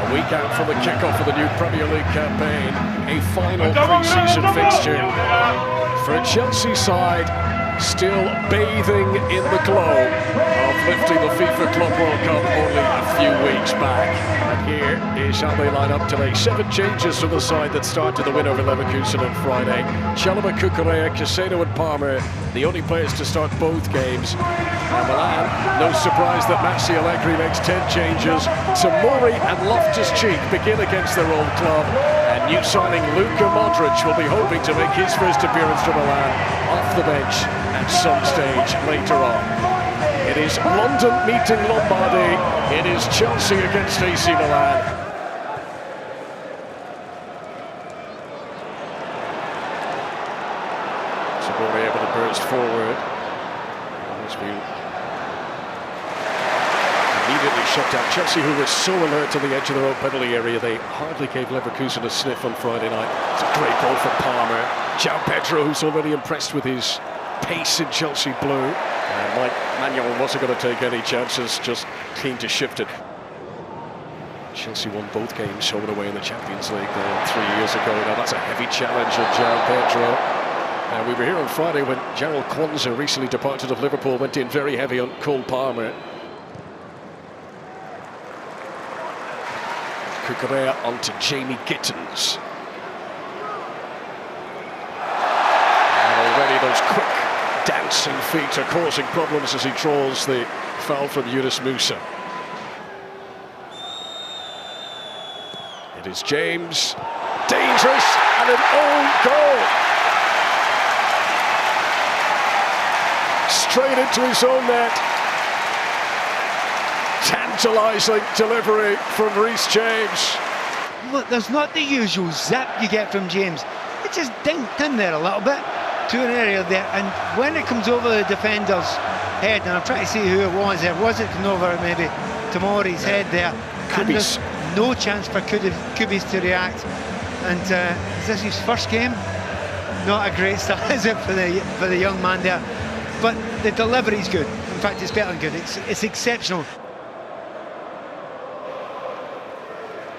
A week out from the kick-off of the new Premier League campaign, a final pre-season fixture for a Chelsea side still bathing in the glow of lifting the FIFA Club World Cup only a few weeks back. And here is how they line up today. 7 changes from the side that started the win over Leverkusen on Friday. Chalobah, Cucurella, Caicedo and Palmer, the only players to start both games. And Milan, no surprise that Massi Allegri makes 10 changes. Tomori and Loftus-Cheek begin against their old club. And new signing Luka Modric will be hoping to make his first appearance for Milan off the bench at some stage later on. It is London meeting Lombardy. It is Chelsea against AC Milan. Tomori able to burst forward. Has been immediately shut down. Chelsea, who were so alert to the edge of their own penalty area, they hardly gave Leverkusen a sniff on Friday night. It's a great goal for Palmer. João Pedro, who's already impressed with his pace in Chelsea blue. And Mike Maignan wasn't going to take any chances, just keen to shift it. Chelsea won both games home and away in the Champions League 3 years ago. Now that's a heavy challenge of João Pedro. We were here on Friday when Gerald Kwanzaa, recently departed of Liverpool, went in very heavy on Cole Palmer. Cucurella onto Jamie Gittins. And already those quick dancing feet are causing problems as he draws the foul from Yunus Musa. It is James, dangerous, and an own goal. Straight into his own net. Tantalising delivery from Reece James. Look, there's not the usual zap you get from James. It just dinked in there a little bit to an area there, and when it comes over the defender's head, and I'm trying to see who it was there, was it over maybe Tomori's head there? And there's no chance for Kubis to react. And is this his first game? Not a great start, is it, for the young man there? But the delivery's good. In fact, it's better than good. It's exceptional.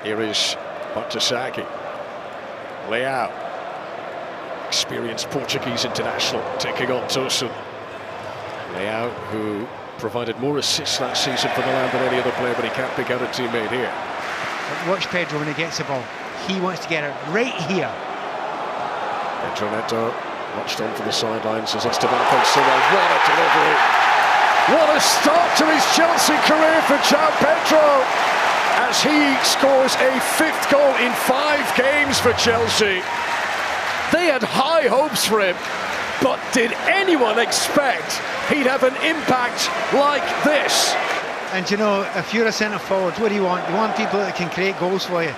Here is Bartoszagi. Leao, experienced Portuguese international, taking on Tosun. Leao, who provided more assists last season for Milan than any other player, but he can't pick out a teammate here. Watch Pedro when he gets the ball. He wants to get it right here. Pedro Neto watched on from the sidelines as that's developing so well. What a delivery! What a start to his Chelsea career for João Pedro, as he scores a 5th goal in 5 games for Chelsea. They had high hopes for him, but did anyone expect he'd have an impact like this? And you know, if you're a centre-forward, what do you want? You want people that can create goals for you.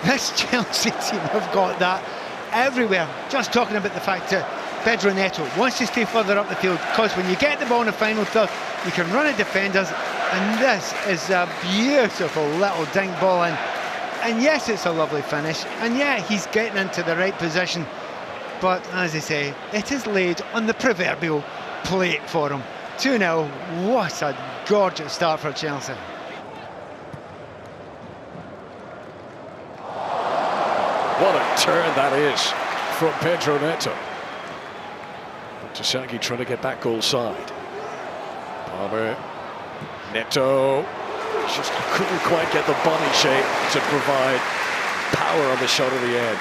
This Chelsea team have got that everywhere. Just talking about the fact that Pedro Neto wants to stay further up the field, because when you get the ball in the final third, you can run at defenders, and this is a beautiful little dink ball in. And yes, it's a lovely finish, and yeah, he's getting into the right position, but as I say, it is laid on the proverbial plate for him. 2-0, what a gorgeous start for Chelsea. What a turn that is from Pedro Neto. Bartoszagi trying to get back goal side. Palmer, Neto, just couldn't quite get the body shape to provide power on the shot at the end.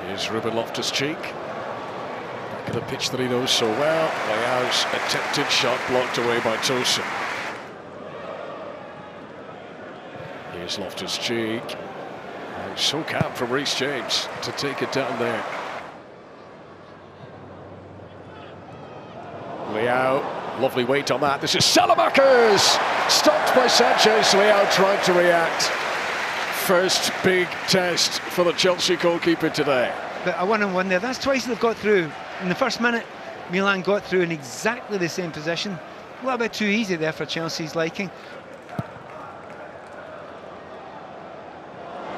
Here's Ruben Loftus-Cheek. Back of the pitch that he knows so well. Leao's attempted shot blocked away by Tosun. Here's Loftus-Cheek. So calm from Reece James to take it down there. Leao, lovely weight on that. This is Salamakers! Stopped by Sanchez. Leao tried to react. First big test for the Chelsea goalkeeper today. But a 1-on-1 there. That's twice they've got through. In the first minute, Milan got through in exactly the same position. A little bit too easy there for Chelsea's liking.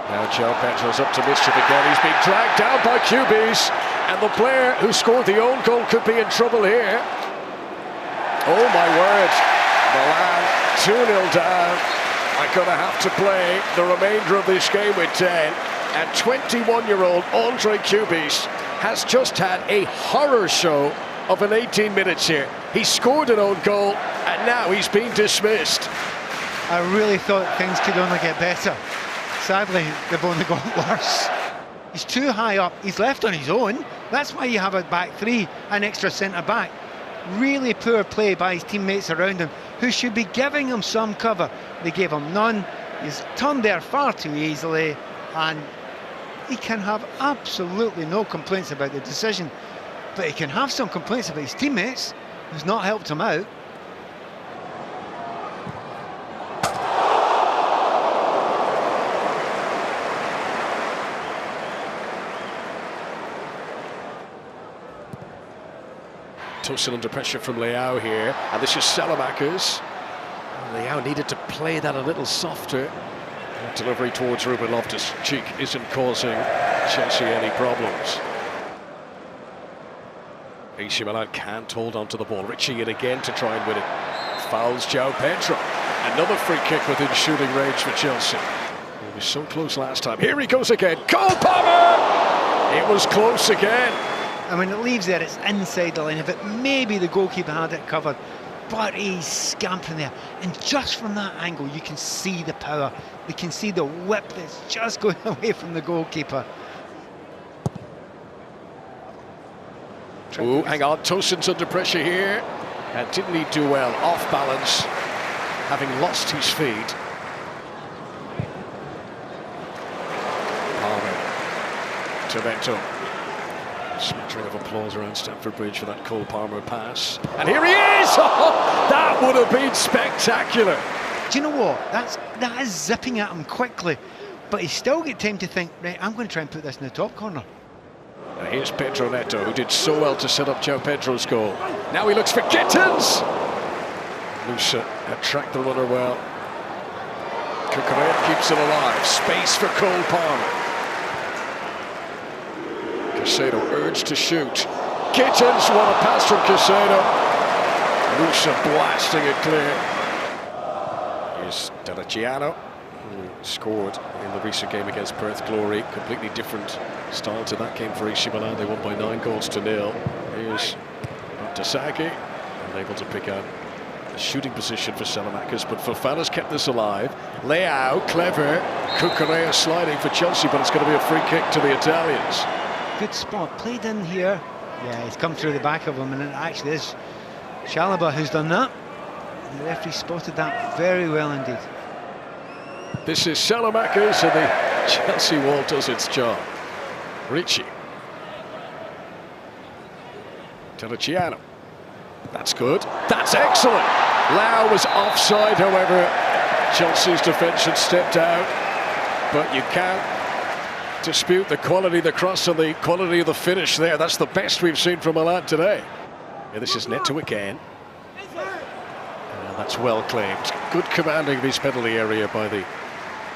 Now João Pedro's up to mischief again. He's been dragged down by QBs, and the player who scored the own goal could be in trouble here. Oh my word, Milan 2-0 down. are going to have to play the remainder of this game with 10. And 21-year-old Andre Kubis has just had a horror show of an 18 minutes here. He scored an own goal, and now he's been dismissed. I really thought things could only get better. Sadly, they've only got worse. He's too high up. He's left on his own. That's why you have a back three, an extra centre-back. Really poor play by his teammates around him, who should be giving him some cover. They gave him none. He's turned there far too easily, and he can have absolutely no complaints about the decision, but he can have some complaints about his teammates, who's not helped him out. Tosin under pressure from Leao here, and this is Salamakers. Leao needed to play that a little softer. Delivery towards Ruben Loftus-Cheek isn't causing Chelsea any problems. AC Milan can't hold on to the ball. Richie in again to try and win it. Fouls João Pedro. Another free kick within shooting range for Chelsea. He was so close last time. Here he goes again. Cole Palmer! It was close again. And when it leaves there, it's inside the line of it. Maybe the goalkeeper had it covered, but he's scampering there. And just from that angle, you can see the power. You can see the whip that's just going away from the goalkeeper. Oh, hang on. Tosin's under pressure here. And didn't he do well? Off balance, having lost his feet. Palmer. Toretto. Smattering of applause around Stamford Bridge for that Cole Palmer pass. And here he is! Oh, that would have been spectacular. Do you know what? That is zipping at him quickly. But he's still got time to think, right, I'm going to try and put this in the top corner. Now here's Pedro Neto, who did so well to set up João Pedro's goal. Now he looks for Gittins! Lusa had tracked the runner well. Cucurella keeps it alive. Space for Cole Palmer. Caicedo urged to shoot. Gittins, what a pass from Caicedo. Lusa blasting it clear. Here's Deliciano, who scored in the recent game against Perth Glory. Completely different style to that game for AC Milan. They won by 9-0. Here's Tasagi, unable to pick out a shooting position for Salamakers, but Fofana's kept this alive. Leao, clever. Cucurella sliding for Chelsea, but it's going to be a free kick to the Italians. Good spot, played in here. Yeah, he's come through the back of him, and it actually is Chalobah who's done that. The referee spotted that very well indeed. This is Salamakers, and the Chelsea wall does its job. Ricci. Deliciano. That's good. That's excellent. Lau was offside, however. Chelsea's defence had stepped out, but you can't dispute the quality of the cross and the quality of the finish there. That's the best we've seen from Milan today. Yeah, this is Neto again. That's well claimed. Good commanding of his penalty area by the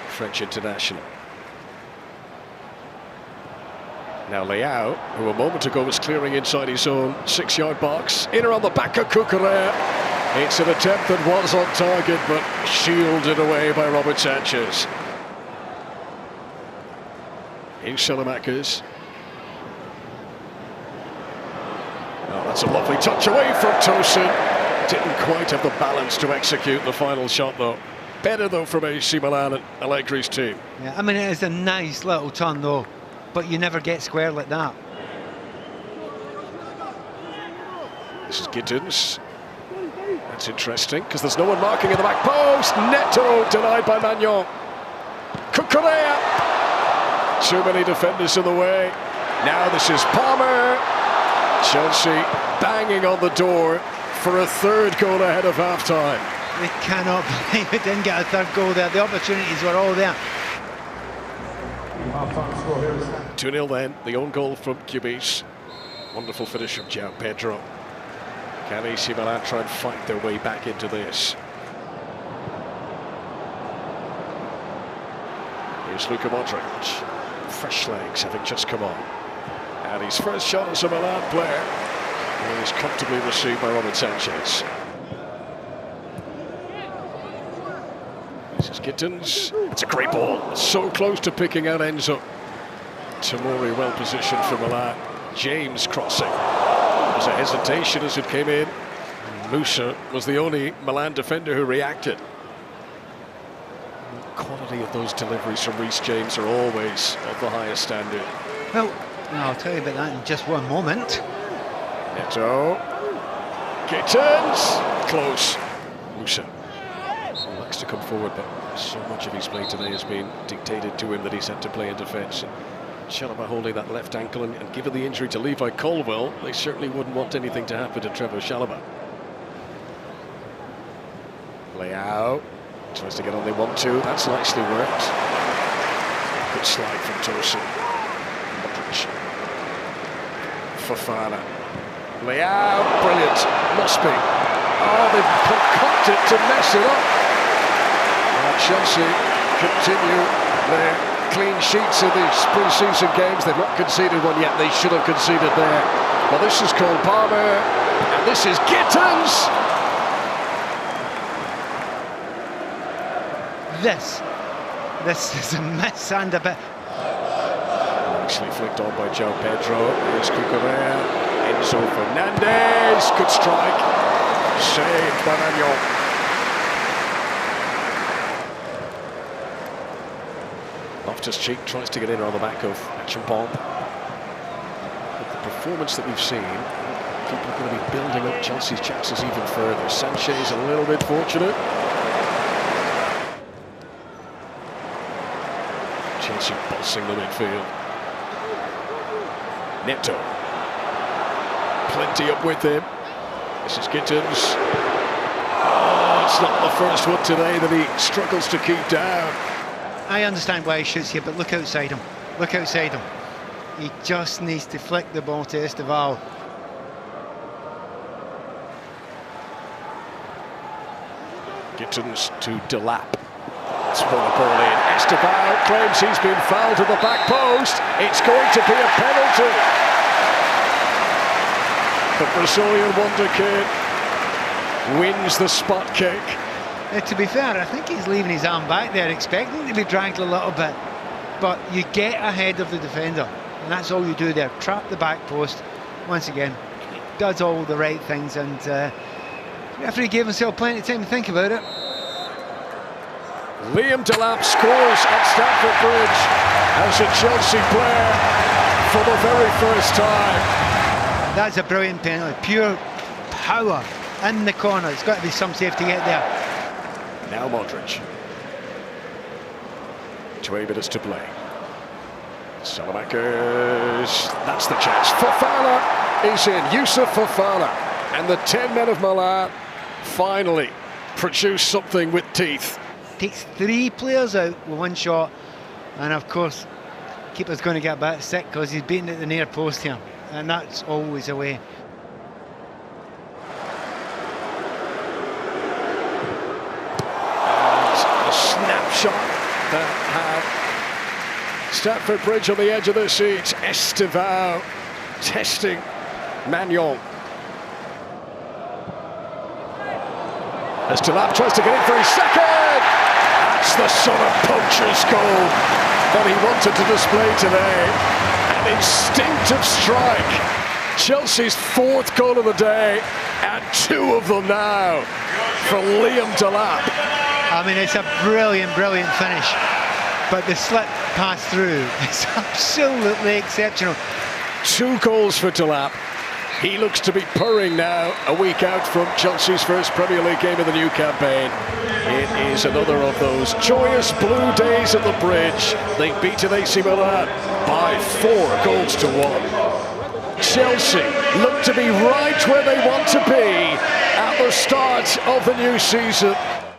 French international. Now Leao, who a moment ago was clearing inside his own 6-yard box. In around the back of Cucurella. It's an attempt that was on target, but shielded away by Robert Sanchez. Here's Salamakers. Oh, that's a lovely touch away from Tosin. Didn't quite have the balance to execute the final shot, though. Better, though, from AC Milan and Allegri's team. Yeah, I mean, it is a nice little turn, though, but you never get square like that. This is Gittins. That's interesting, because there's no one marking in the back post. Neto denied by Magnon. Cucurella. Too many defenders in the way. Now this is Palmer. Chelsea banging on the door for a third goal ahead of half-time. They cannot believe it didn't get a third goal there. The opportunities were all there. 2-0 then, the own goal from Kubis. Wonderful finish from João Pedro. Can AC Milan try and fight their way back into this? Here's Luka Modric. Fresh legs having just come on. And his first shot as a Milan player is comfortably received by Robert Sanchez. This is Gittins, it's a great ball, so close to picking out Enzo. Tamori well positioned for Milan. James crossing. There was a hesitation as it came in. Musa was the only Milan defender who reacted. The quality of those deliveries from Reece James are always of the highest standard. Well, I'll tell you about that in just one moment. Neto. Gittins. Close. Musa. He likes to come forward, but so much of his play today has been dictated to him that he's had to play in defence. Chalobah holding that left ankle, and given the injury to Levi Colwill, they certainly wouldn't want anything to happen to Trevor Chalobah. Leao tries to get on the 1-2. That's nicely worked. Good slide from Tosin. Modric. Fofana. Leao, brilliant. Must be. Oh, they've concocted to mess it up. Chelsea continue their clean sheets in these pre-season games. They've not conceded one yet. They should have conceded there. Well, this is Cole Palmer, and this is Gittins. This is a miss and a bit. Actually flicked on by João Pedro. Here's Cucurella. Enzo Fernandez. Good strike. Saved by Manuel. Loftus-Cheek tries to get in on the back of Champon. With the performance that we've seen, people are going to be building up Chelsea's chances even further. Sanchez a little bit fortunate. Chelsea bossing the midfield. Neto. Plenty up with him. This is Gittins. Oh, it's not the first one today that he struggles to keep down. I understand why he shoots here, but look outside him. Look outside him. He just needs to flick the ball to Esteval. Gittins to Delap. Spun the ball in. Esteval claims he's been fouled to the back post. It's going to be a penalty. The Brazilian wonder kid wins the spot kick. To be fair, I think he's leaving his arm back there, expecting to be dragged a little bit. But you get ahead of the defender, and that's all you do there. Trap the back post. Once again, does all the right things, and the referee gave himself plenty of time to think about it. Liam Delap scores at Stamford Bridge as a Chelsea player for the very first time. That's a brilliant penalty, pure power in the corner. It's got to be some safe to get there. Now Modric. 20 minutes to play. Salamakers. That's the chance. Fofana is in. Yusuf Fofana. And the 10 men of Milan finally produce something with teeth. Takes 3 players out with one shot. And of course, keeper's going to get back sick because he's beaten at the near post here. And that's always a way. Snapshot that had Stamford Bridge on the edge of their seats. Esteval testing Manuel. As Delap tries to get in for his second. That's the sort of poacher's goal that he wanted to display today. An instinctive strike. Chelsea's 4th goal of the day, and 2 of them now for Liam Delap. I mean, it's a brilliant, brilliant finish. But the slip pass through is absolutely exceptional. 2 goals for Delap. He looks to be purring now, a week out from Chelsea's first Premier League game of the new campaign. It is another of those joyous blue days at the Bridge. They've beaten AC Milan by 4 goals to 1. Chelsea look to be right where they want to be at the start of the new season.